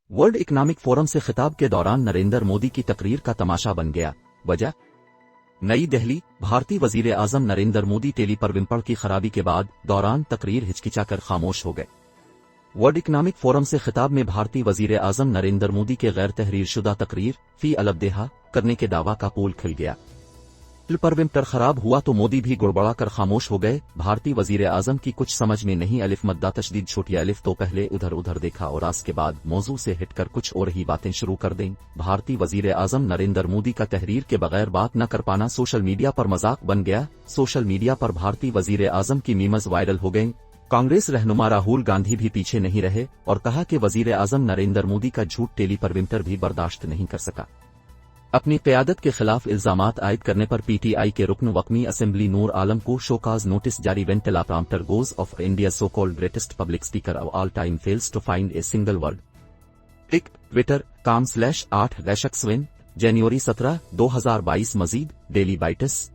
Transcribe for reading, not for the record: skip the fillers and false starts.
World economic forum से खिताब के दौरान नरेंद्र मोदी की तकरीर का तमाशा बन गया। वजह, नई दिल्ली, भारतीय वजीर आजम नरेंद्र मोदी टेली पर विम्पड़ की खराबी के बाद दौरान तकरीर हिचकिचाकर खामोश हो गए। वर्ल्ड इकोनॉमिक फोरम से खिताब में भारतीय वजीर आजम नरेंद्र मोदी के गैर तहरीर शुदा तकरीर फी अलबदेहा करने के दावा का पोल खिल गया। पर विम्पटर खराब हुआ तो मोदी भी गुड़बड़ा कर खामोश हो गए। भारतीय वजीर आजम की कुछ समझ में नहीं अलिफ मद्दा तशदीद छोटी अलिफ तो पहले उधर उधर देखा और आज के बाद मौजू से हटकर कुछ और ही बातें शुरू कर दें। भारतीय वजीर आजम नरेंद्र मोदी का तहरीर के बगैर बात न कर पाना सोशल मीडिया पर मजाक बन गया। सोशल मीडिया पर भारतीय वजीर आजम की मीम्स वायरल हो गईं। कांग्रेस रहनुमा राहुल गांधी भी पीछे नहीं रहे और कहा कि वजीर आजम नरेंद्र मोदी का झूठ टेली पर विम्पटर भी बर्दाश्त नहीं कर सका। अपनी क़यादत के खिलाफ इल्जामात आयद करने पर पीटीआई के रुकन वक्मी असेंबली नूर आलम को शोकाज नोटिस जारी। When teleprompter goes off India so called greatest public speaker of all time fails to find a single word. Twitter .com/8-Swin January 17, 2022 Majeed daily bytes.